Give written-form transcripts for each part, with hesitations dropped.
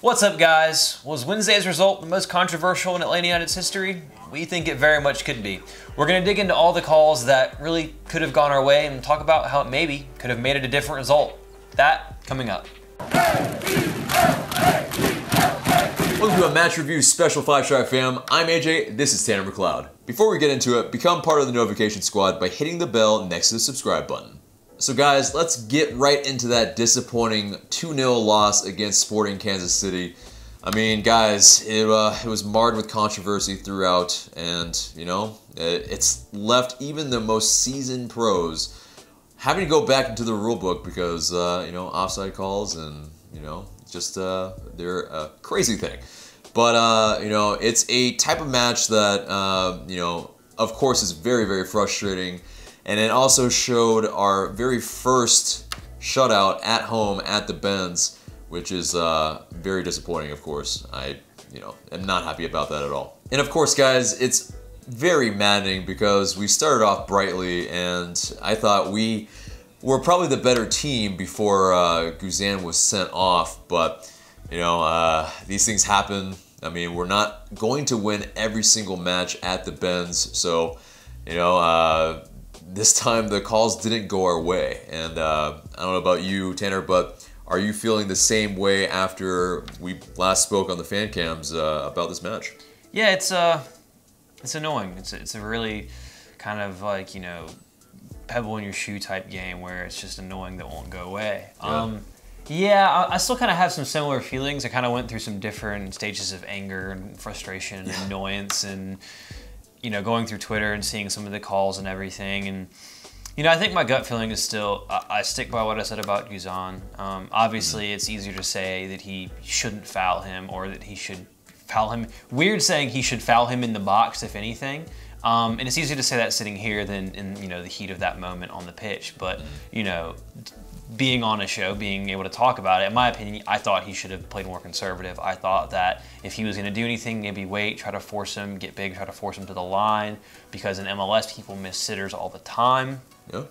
What's up, guys? Was Wednesday's result the most controversial in Atlanta United's history? We think it very much could be. We're going to dig into all the calls that really could have gone our way and talk about how it maybe could have made it a different result. That coming up. Welcome to a match review special 5-Star fam. I'm AJ, this is Tanner McLeod. Before we get into it, become part of the notification squad by hitting the bell next to the subscribe button. So guys, let's get right into that disappointing 2-0 loss against Sporting Kansas City. I mean, guys, it was marred with controversy throughout, and, you know, it's left even the most seasoned pros having to go back into the rule book because, you know, offside calls and, you know, just, they're a crazy thing. But, you know, it's a type of match that, you know, of course is very, very frustrating. And it also showed our very first shutout at home at the Benz, which is very disappointing, of course. You know, am not happy about that at all. And of course, guys, it's very maddening because we started off brightly and I thought we were probably the better team before Guzan was sent off. But, you know, these things happen. I mean, we're not going to win every single match at the Benz. So, you know, this time the calls didn't go our way, and I don't know about you, Tanner, but are you feeling the same way after we last spoke on the fan cams about this match? Yeah, it's annoying. It's a really kind of like, you know, pebble in your shoe type game where it's just annoying that won't go away. Yeah, I still kind of have some similar feelings. I kind of went through some different stages of anger and frustration and annoyance and, you know, going through Twitter and seeing some of the calls and everything. And, you know, I think my gut feeling is still, I stick by what I said about Guzan. Obviously, it's easier to say that he shouldn't foul him or that he should foul him. Weird saying he should foul him in the box, if anything. And it's easier to say that sitting here than in, you know, the heat of that moment on the pitch. But, you know, being on a show, being able to talk about it, in my opinion, I thought he should have played more conservative. I thought that if he was going to do anything, maybe wait, try to force him, get big, try to force him to the line, because in MLS, people miss sitters all the time. Yeah.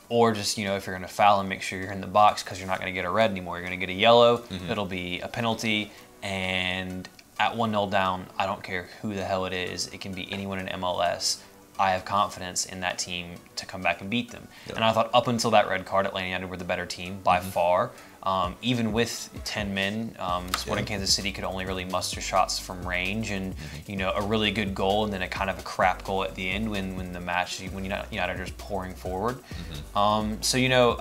Or just, you know, if you're going to foul him, make sure you're in the box because you're not going to get a red anymore. You're going to get a yellow. It'll be a penalty, and at 1-0 down, I don't care who the hell it is. It can be anyone in MLS. I have confidence in that team to come back and beat them. And I thought up until that red card, Atlanta United were the better team by far. Even with 10 men, Sporting Kansas City could only really muster shots from range and, you know, a really good goal and then a kind of a crap goal at the end when the match, when United are just pouring forward. So, you know,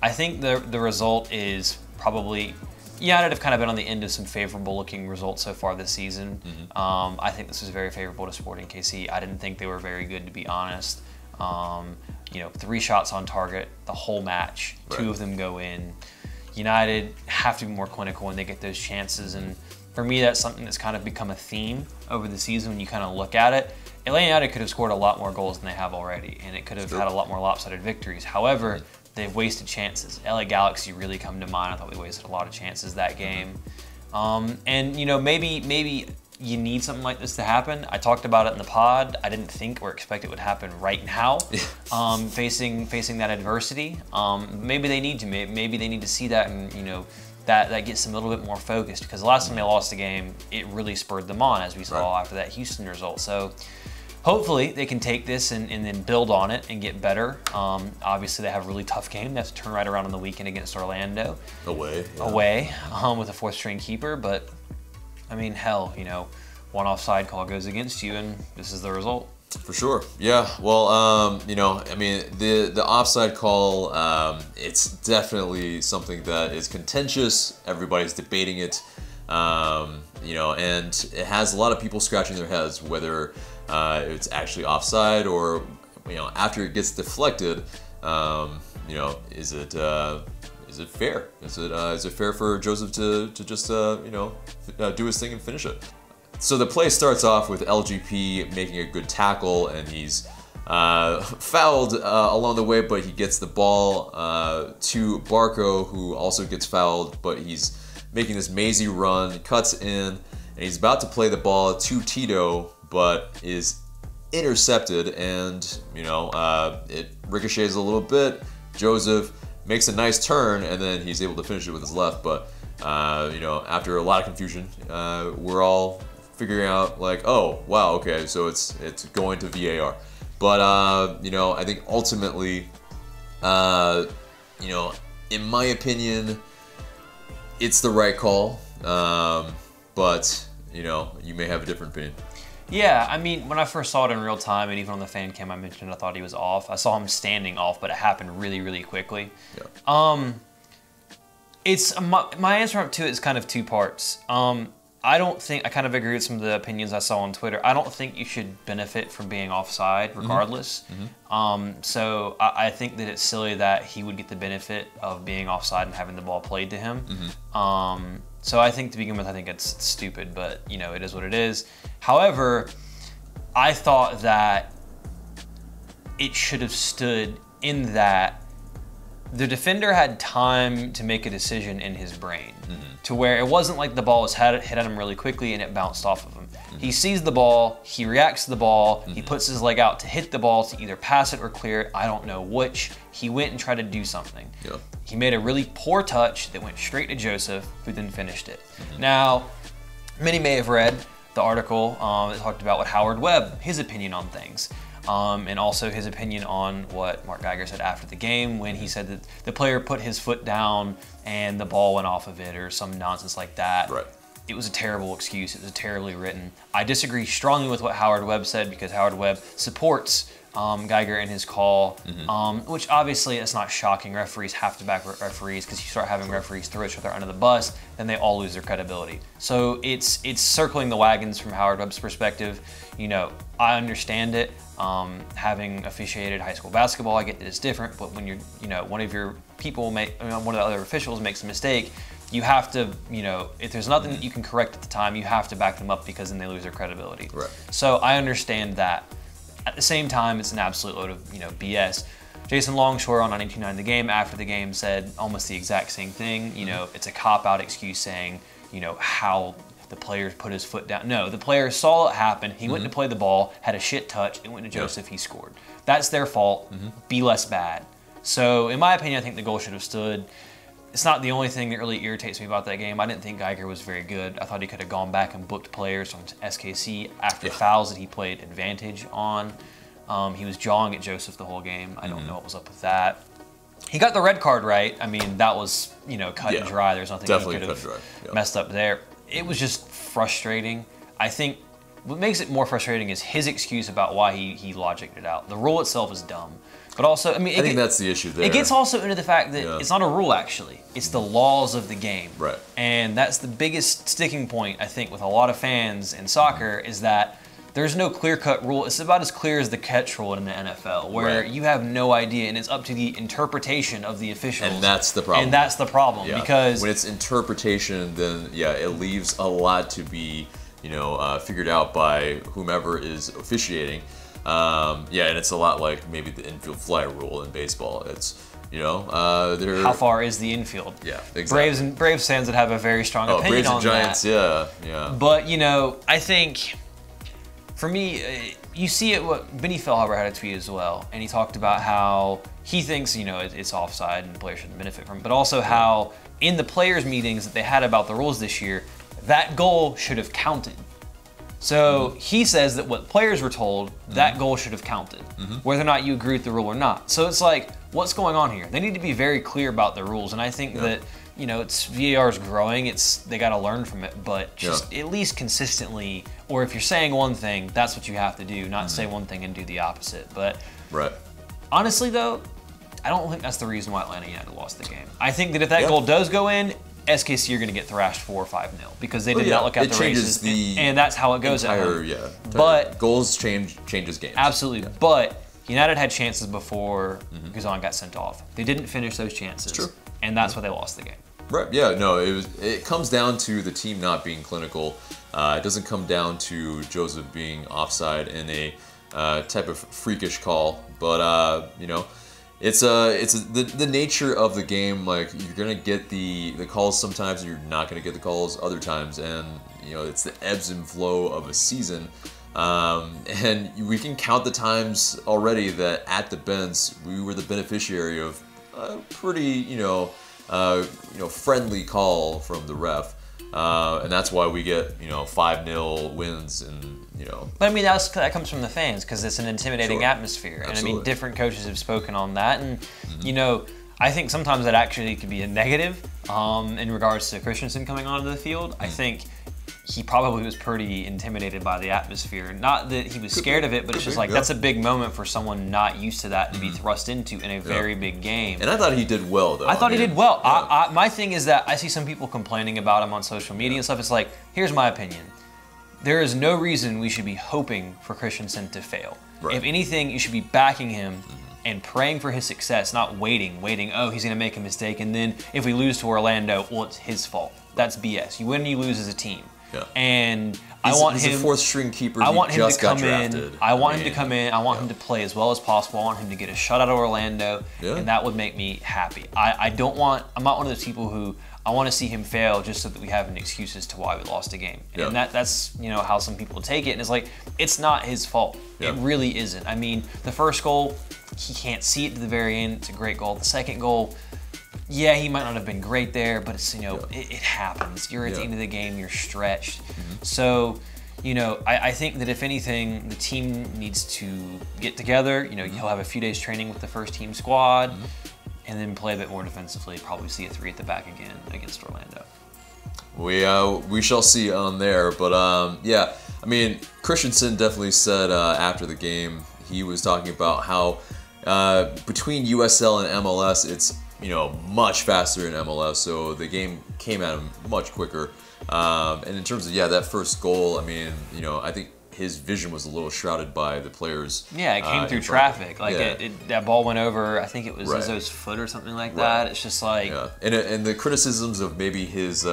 I think the result is probably, United have kind of been on the end of some favorable looking results so far this season. I think this was very favorable to Sporting KC. I didn't think they were very good, to be honest. You know, 3 shots on target the whole match, 2 of them go in. United have to be more clinical when they get those chances, and for me that's something that's kind of become a theme over the season when you kind of look at it. Atlanta United could have scored a lot more goals than they have already, and it could have had a lot more lopsided victories. However, they've wasted chances. LA Galaxy really come to mind. I thought we wasted a lot of chances that game. And, you know, maybe you need something like this to happen. I talked about it in the pod. I didn't think or expect it would happen right now, facing that adversity. Maybe they need to. Maybe they need to see that, and, you know, that gets them a little bit more focused, because the last time they lost the game, it really spurred them on, as we saw after that Houston result. So hopefully they can take this and then build on it and get better. Obviously, they have a really tough game. They have to turn right around on the weekend against Orlando. Away, with a 4th-string keeper. But, I mean, hell, you know, one offside call goes against you, and this is the result. For sure. Yeah. Well, you know, I mean, the offside call, it's definitely something that is contentious. Everybody's debating it. You know, and it has a lot of people scratching their heads whether it's actually offside or, you know, after it gets deflected, you know, is it fair? Is it fair for Joseph to just you know, do his thing and finish it? So the play starts off with LGP making a good tackle, and he's fouled along the way, but he gets the ball to Barco, who also gets fouled, but he's making this mazy run, cuts in, and he's about to play the ball to Tito, but is intercepted, and, you know, it ricochets a little bit. Joseph makes a nice turn, and then he's able to finish it with his left, but you know, after a lot of confusion, we're all figuring out like, oh wow, okay, so it's going to VAR. But you know, I think ultimately, you know, in my opinion, it's the right call. But you know, you may have a different opinion. Yeah, I mean, when I first saw it in real time, and even on the fan cam I mentioned, I thought he was off. I saw him standing off, but it happened really, really quickly. Yeah. It's my answer to it is kind of two parts. I don't think, I kind of agree with some of the opinions I saw on Twitter. I don't think you should benefit from being offside regardless. So I think that it's silly that he would get the benefit of being offside and having the ball played to him. So I think to begin with, I think it's stupid, but you know, it is what it is. However, I thought that it should have stood in that the defender had time to make a decision in his brain to where it wasn't like the ball was hit at him really quickly and it bounced off of him. He sees the ball, he reacts to the ball, he puts his leg out to hit the ball to either pass it or clear it, I don't know which. He went and tried to do something. He made a really poor touch that went straight to Joseph, who then finished it. Now, many may have read the article that talked about what Howard Webb, his opinion on things. And also his opinion on what Mark Geiger said after the game when he said that the player put his foot down and the ball went off of it or some nonsense like that. Right. It was a terrible excuse. It was terribly written. I disagree strongly with what Howard Webb said because Howard Webb supports Geiger in his call, which obviously it's not shocking. Referees have to back referees because you start having referees throw each other under the bus, then they all lose their credibility. So it's circling the wagons from Howard Webb's perspective. You know, I understand it. Having officiated high school basketball, I get that it's different, but when you're, you know, one of your people one of the other officials makes a mistake, you have to, you know, if there's nothing that you can correct at the time, you have to back them up because then they lose their credibility. Right. So I understand that. At the same time, it's an absolute load of, you know, BS. Jason Longshore on 1909 The Game after the game said almost the exact same thing. You know, it's a cop-out excuse saying, you know, how the player put his foot down. No, the player saw it happen. He went to play the ball, had a shit touch, it went to Joseph, he scored. That's their fault. Be less bad. So in my opinion, I think the goal should have stood. It's not the only thing that really irritates me about that game. I didn't think Geiger was very good. I thought he could have gone back and booked players on SKC after fouls that he played advantage on. He was jawing at Joseph the whole game. I don't know what was up with that. He got the red card right. I mean, that was, you know, cut and dry. There's nothing he could have messed up there. It was just frustrating. I think what makes it more frustrating is his excuse about why he logicked it out. The rule itself is dumb. But also, I mean, I think that's the issue there. It gets also into the fact that it's not a rule, actually. It's the laws of the game. Right. And that's the biggest sticking point, I think, with a lot of fans in soccer is that there's no clear-cut rule. It's about as clear as the catch rule in the NFL, where you have no idea, and it's up to the interpretation of the officials. And that's the problem. And that's the problem, because when it's interpretation, then it leaves a lot to be, you know, figured out by whomever is officiating. And it's a lot like maybe the infield fly rule in baseball. It's, you know, how far is the infield? Yeah, exactly. Braves fans that have a very strong opinion Braves and on Giants, that. yeah. But, you know, I think, for me, you see it, what Benny Feilhaber had a tweet as well, and he talked about how he thinks, you know, it's offside and the player shouldn't benefit from it, but also how in the players' meetings that they had about the rules this year, that goal should have counted. So he says that what players were told, that goal should have counted, whether or not you agree with the rule or not. So it's like, what's going on here? They need to be very clear about the rules, and I think that, you know, it's VAR's growing. They got to learn from it, but just at least consistently, or if you're saying one thing, that's what you have to do, not say one thing and do the opposite. But honestly, though, I don't think that's the reason why Atlanta United lost the game. I think that if that goal does go in, SKC are going to get thrashed 4 or 5-0 because they did not look at the races, and that's how it goes. But goals changes games. Absolutely, but United had chances before Guzan got sent off. They didn't finish those chances, and that's why they lost the game. Right? Yeah. No. It comes down to the team not being clinical. It doesn't come down to Joseph being offside in a type of freakish call, but you know. It's the nature of the game. Like, you're gonna get the calls sometimes, and you're not gonna get the calls other times, and you know, it's the ebbs and flow of a season. And we can count the times already that at the Benz we were the beneficiary of a pretty, you know, friendly call from the ref. And that's why we get 5-0 wins, and But I mean that comes from the fans, because it's an intimidating atmosphere, and Absolutely. I mean different coaches have spoken on that, and I think sometimes that actually could be a negative in regards to Christensen coming onto the field. I think he probably was pretty intimidated by the atmosphere. Not that he was scared of it, but it's just like that's a big moment for someone not used to that to be thrust into in a very big game. And I thought he did well, though. I thought he did well. My thing is that I see some people complaining about him on social media and stuff. It's like, here's my opinion. There is no reason we should be hoping for Christensen to fail. Right. If anything, you should be backing him and praying for his success, not waiting, oh, he's going to make a mistake, and then if we lose to Orlando, well, it's his fault. That's BS. You win and you lose as a team. Yeah. And he's a fourth-string keeper. I want him to come in. I want him to come in. I want him to play as well as possible. I want him to get a shot out of Orlando, and that would make me happy. I'm not one of those people who I want to see him fail just so that we have an excuse as to why we lost a game. And that's how some people take it. And it's like, it's not his fault. It really isn't. I mean, the first goal, he can't see it to the very end. It's a great goal. The second goal, yeah, he might not have been great there, but it's it happens. You're at the end of the game. You're stretched. So, I think that if anything, the team needs to get together. He'll have a few days training with the first team squad, and then play a bit more defensively. Probably see a 3 at the back again against Orlando. We shall see on there, but yeah, I mean, Christensen definitely said after the game, he was talking about how between USL and MLS, it's much faster in MLS, so the game came at him much quicker. And in terms of that first goal, I mean, I think his vision was a little shrouded by the players. Yeah, it came through traffic. Like that ball went over. I think it was Izzo's foot or something like that. It's just like and the criticisms of maybe his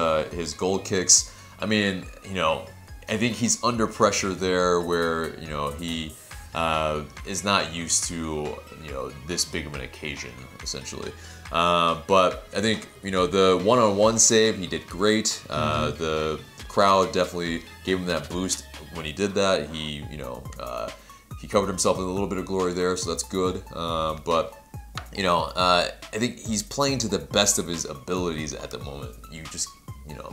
goal kicks. I mean, I think he's under pressure there, where he is not used to this big of an occasion, essentially. But I think the one-on-one save, he did great. The crowd definitely gave him that boost when he did that. He he covered himself in a little bit of glory there, so that's good. But I think he's playing to the best of his abilities at the moment. You just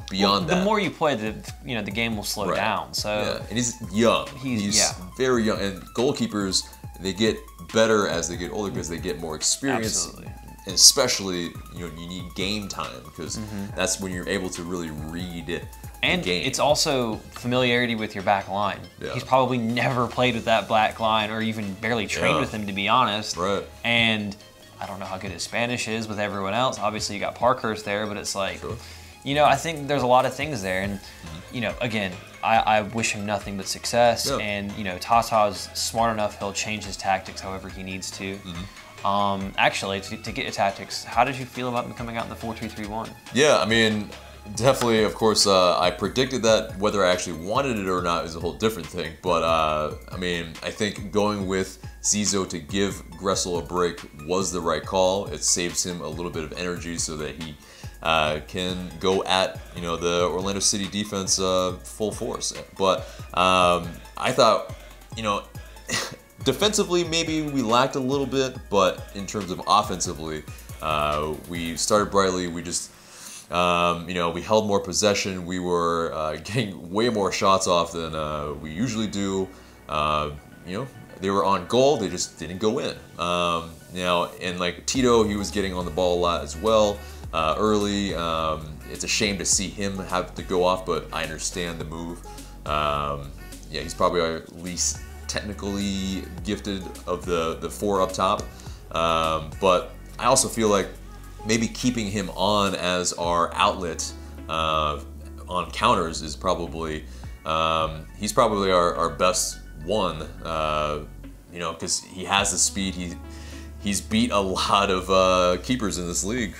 beyond that, the more you play, the game will slow down. So and he's young. He's very young, and goalkeepers, they get better as they get older because they get more experience. Absolutely. And especially, you need game time, because that's when you're able to really read it. And it's also familiarity with your back line. He's probably never played with that back line, or even barely trained with him, to be honest. Right. And I don't know how good his Spanish is with everyone else. Obviously, you got Parkhurst there, but it's like, I think there's a lot of things there. And, again, I wish him nothing but success. And, Tata's smart enough, he'll change his tactics however he needs to. Actually, to get your tactics, how did you feel about him coming out in the 4-2-3-1? Yeah, I mean, definitely, of course, I predicted that. Whether I actually wanted it or not is a whole different thing. But, I mean, I think going with Zizzo to give Gressel a break was the right call. It saves him a little bit of energy so that he can go at, the Orlando City defense full force. But I thought, defensively, maybe we lacked a little bit, but in terms of offensively, we started brightly. We just, we held more possession. We were getting way more shots off than we usually do. They were on goal. They just didn't go in. And like Tito, he was getting on the ball a lot as well early. It's a shame to see him have to go off, but I understand the move. He's probably our least technically gifted of the 4 up top, but I also feel like maybe keeping him on as our outlet on counters is probably he's probably our best one, because he has the speed. He's beat a lot of keepers in this league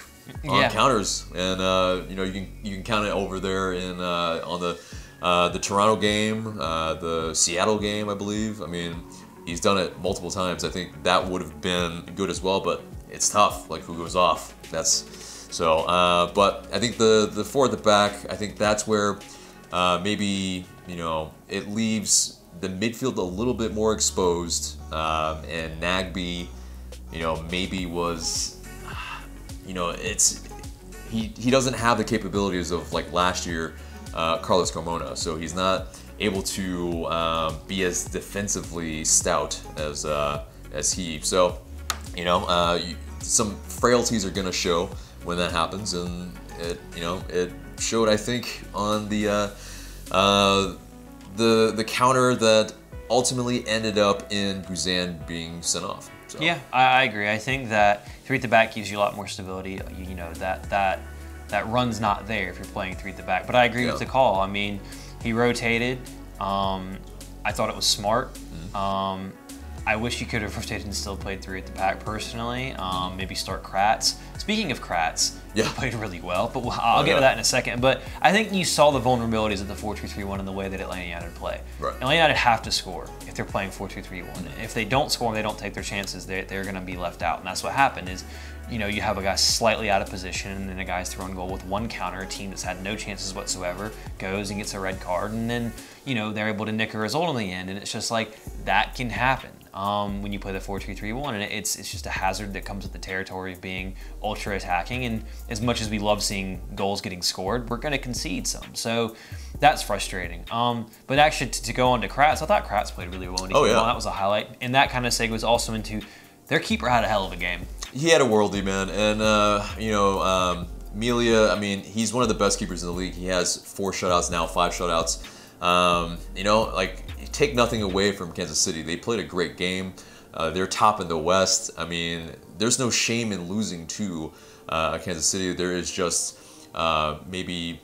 on counters, and you can count it over there in on the Toronto game, the Seattle game, I believe. I mean, he's done it multiple times. I think that would have been good as well, but it's tough. Like, who goes off? That's so. But I think the 4 at the back, I think that's where maybe it leaves the midfield a little bit more exposed, and Nagby, maybe was, he doesn't have the capabilities of like last year, Carlos Carmona. So he's not able to be as defensively stout as he. So some frailties are going to show when that happens, and it showed, I think, on the counter that ultimately ended up in Guzan being sent off. So. Yeah, I agree. I think that three at the back gives you a lot more stability. That run's not there if you're playing three at the back. But I agree with the call. I mean, he rotated. I thought it was smart. I wish he could have rotated and still played three at the back personally. Maybe start Kratz. Speaking of Kratz, he played really well, but I'll get to that in a second. But I think you saw the vulnerabilities of the 4-2-3-1 in the way that Atlanta United play. Right. Atlanta United have to score if they're playing 4-2-3-1. If they don't score and they don't take their chances, they're going to be left out. And that's what happened is, you have a guy slightly out of position, and then a guy's throwing goal with one counter. A team that's had no chances whatsoever goes and gets a red card, and then they're able to nick a result in the end. And it's just like that can happen when you play the 4-2-3-1, and it's just a hazard that comes with the territory of being ultra attacking. And as much as we love seeing goals getting scored, we're going to concede some. So that's frustrating. But actually, to go on to Kratz, I thought Kratz played really well. That was a highlight, and that kind of segues also into their keeper had a hell of a game. He had a worldie, man, and Melia, I mean, he's one of the best keepers in the league. He has 4 shutouts now, 5 shutouts. Take nothing away from Kansas City. They played a great game. They're top in the West. I mean, there's no shame in losing to Kansas City. There is just maybe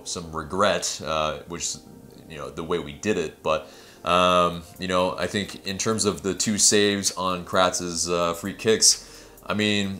some regret, which the way we did it, but. I think in terms of the 2 saves on Kratz's free kicks, I mean,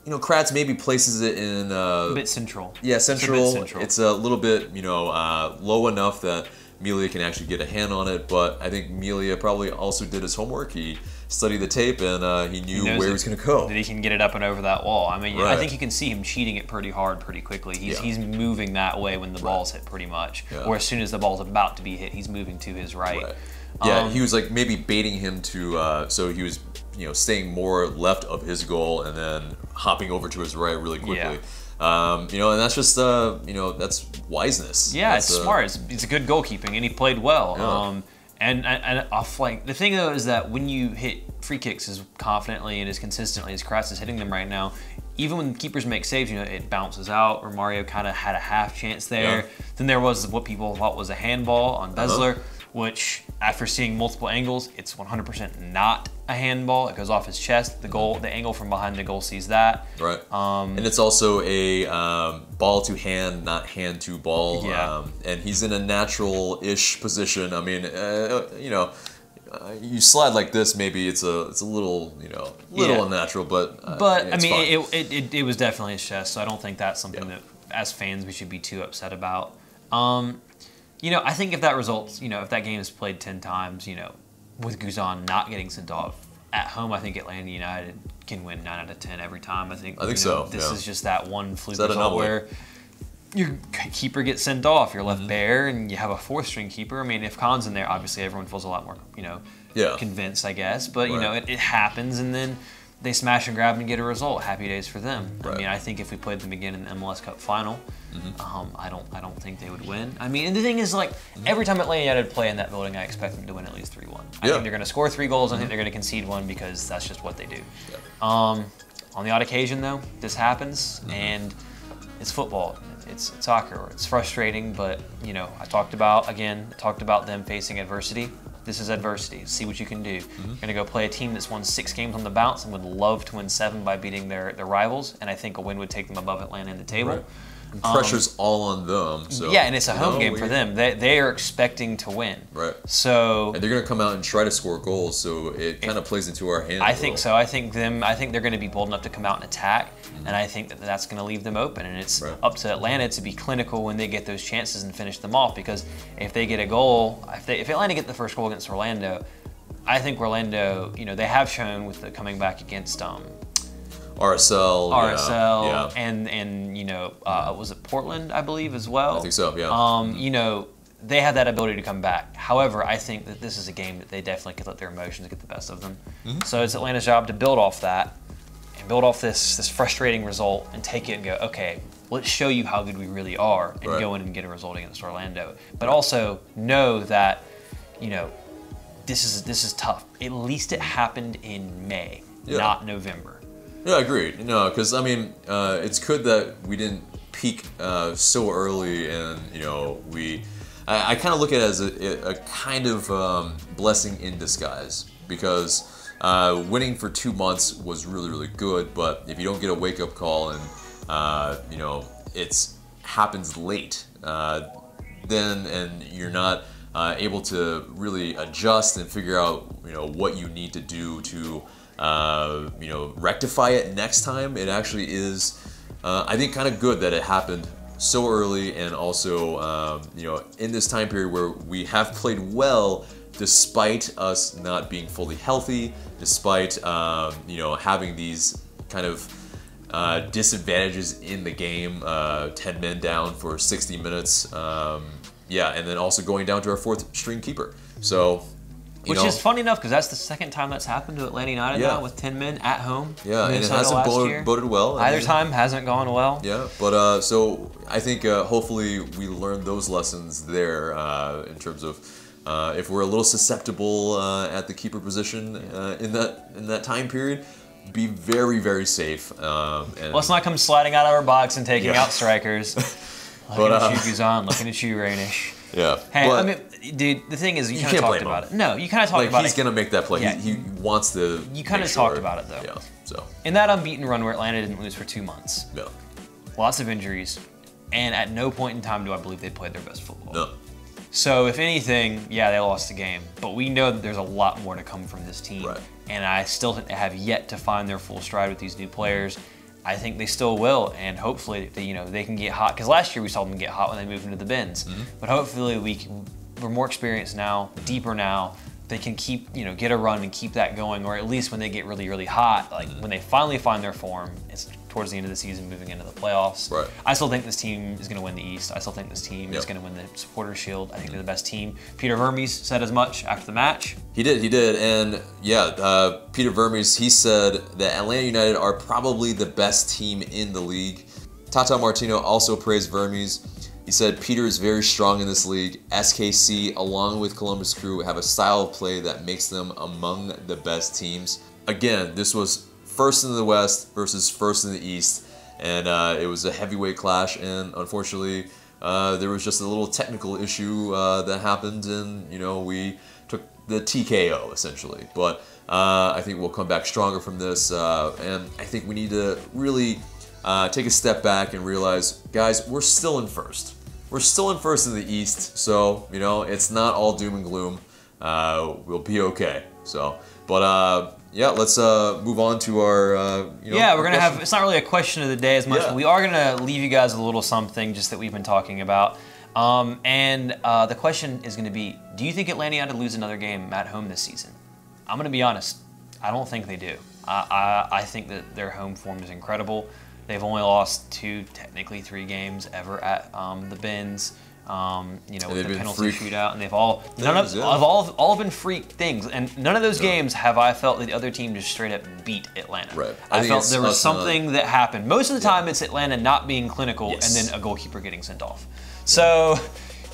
Kratz maybe places it in a bit central. Yeah, central. It's a little bit, low enough that Melia can actually get a hand on it, but I think Melia probably also did his homework. He studied the tape, and he knew where he was going to go. That he can get it up and over that wall. I mean, I think you can see him cheating it pretty hard pretty quickly. He's moving that way when the ball's hit pretty much. Yeah. Or as soon as the ball's about to be hit, he's moving to his right. Yeah, he was like maybe baiting him to, so he was staying more left of his goal and then hopping over to his right really quickly. Yeah. And that's just that's wiseness. Yeah, that's, it's smart. It's a good goalkeeping, and he played well. Yeah. And off the thing though is that when you hit free kicks as confidently and as consistently as Kratz is hitting them right now, even when keepers make saves, it bounces out. Romario kind of had a half chance there. Yeah. Then there was what people thought was a handball on Besler, which after seeing multiple angles, it's 100% not a handball. It goes off his chest. The angle from behind the goal sees that. Right. And it's also a ball to hand, not hand to ball. Yeah. And he's in a natural-ish position. I mean, you slide like this, maybe it's a little unnatural, but I mean, it was definitely his chest. So I don't think that's something that as fans we should be too upset about. I think if that results, if that game is played 10 times, with Guzan not getting sent off at home, I think Atlanta United can win 9 out of 10 every time. I think so. This is just that one fluke result where your keeper gets sent off, you're left bare, and you have a 4th-string keeper. I mean, if Khan's in there, obviously everyone feels a lot more, convinced, I guess. But it happens, and then they smash and grab and get a result. Happy days for them. Right. I mean, I think if we played them again in the MLS Cup final, I don't think they would win. I mean, and the thing is, every time Atlanta United play in that building, I expect them to win at least 3-1. I think they're going to score 3 goals. I think they're going to concede 1 because that's just what they do. Yeah. On the odd occasion, though, this happens, and it's football. It's soccer. It's frustrating, but I talked about them facing adversity. This is adversity. See what you can do. You're going to go play a team that's won 6 games on the bounce and would love to win 7 by beating their rivals, and I think a win would take them above Atlanta in the table. Right. Pressure's all on them. So, yeah, and it's a home game for them. They are expecting to win. Right. So and they're going to come out and try to score goals, so it kind of plays into our hands. I think so. I think they're going to be bold enough to come out and attack, and I think that's going to leave them open. And it's up to Atlanta to be clinical when they get those chances and finish them off. Because if they get a goal, if Atlanta get the first goal against Orlando, I think Orlando, they have shown with the coming back against RSL, and was it Portland, I believe, as well? I think so, yeah. They have that ability to come back. However, I think that this is a game that they definitely could let their emotions get the best of them. So it's Atlanta's job to build off that and build off this frustrating result and take it and go, okay, let's show you how good we really are, and go in and get a result against Orlando. But also know that, you know, this is tough. At least it happened in May, not November. Yeah, agreed. No, because I mean, it's good that we didn't peak so early, and you know, I kind of look at it as a kind of blessing in disguise, because winning for 2 months was really, really good, but if you don't get a wake-up call and you know, it's happens late, then and you're not able to really adjust and figure out, you know, what you need to do to you know, rectify it next time. It actually is, I think, kind of good that it happened so early, and also you know, in this time period where we have played well despite us not being fully healthy, despite you know, having these kind of disadvantages in the game, 10 men down for 60 minutes, yeah, and then also going down to our 4th string keeper. So, which is funny enough, because that's the second time that's happened to Atlanta United now, with 10 men at home. Yeah, and it hasn't boded well. Either time hasn't gone well. Yeah, but so I think hopefully we learned those lessons there, in terms of if we're a little susceptible at the keeper position in that time period, be very, very safe. And let's not come sliding out of our box and taking out strikers. Looking at you, Guzan. Looking at you, Rainish. Yeah. Hey, I mean, dude, the thing is, you kind of talked about it. No, you kind of talked about it. He's gonna make that play. Yeah. He wants to. You kind of talked about it though. Yeah. So. In that unbeaten run where Atlanta didn't lose for 2 months. Yeah. Lots of injuries, and at no point in time do I believe they played their best football. No. So if anything, yeah, they lost the game, but we know that there's a lot more to come from this team. Right. And I still think they have yet to find their full stride with these new players. I think they still will, and hopefully they, you know, they can get hot. Because last year we saw them get hot when they moved into the bins. But hopefully we're more experienced now, deeper now. They can keep, you know, get a run and keep that going, or at least when they get really, really hot, like when they finally find their form, it's towards the end of the season, moving into the playoffs. Right. I still think this team is going to win the East. I still think this team is going to win the Supporters' Shield. I think they're the best team. Peter Vermes said as much after the match. He did, and yeah, Peter Vermes, he said that Atlanta United are probably the best team in the league. Tata Martino also praised Vermes. He said Peter is very strong in this league. SKC, along with Columbus Crew, have a style of play that makes them among the best teams. Again, this was first in the West versus first in the East, and it was a heavyweight clash, and unfortunately there was just a little technical issue that happened, and you know, we took the TKO essentially. But I think we'll come back stronger from this, and I think we need to really take a step back and realize, guys, we're still in first. We're still in first in the East, so you know, it's not all doom and gloom. We'll be okay. So, but yeah, let's move on to our. You know, yeah, we're gonna have. It's not really a question of the day as much. But we are gonna leave you guys a little something just that we've been talking about. And the question is gonna be: do you think Atlanta United lose another game at home this season? I'm gonna be honest. I don't think they do. I think that their home form is incredible. They've only lost 2, technically 3 games ever at the bins. You know, with the penalty shootout, and they've all all been freak things, and none of those games have I felt that the other team just straight up beat Atlanta. Right. I felt there was something that happened. Most of the time, it's Atlanta not being clinical, and then a goalkeeper getting sent off. So,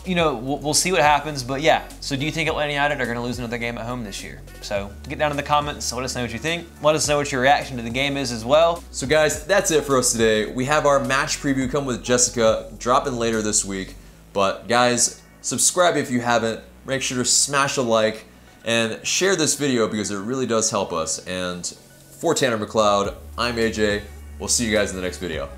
you know, we'll see what happens. But yeah, so do you think Atlanta United are going to lose another game at home this year? So get down in the comments, let us know what you think. Let us know what your reaction to the game is as well. So guys, that's it for us today. We have our match preview coming with Jessica, dropping later this week. But guys, subscribe if you haven't. Make sure to smash a like and share this video because it really does help us. And for Tanner McLeod, I'm AJ. We'll see you guys in the next video.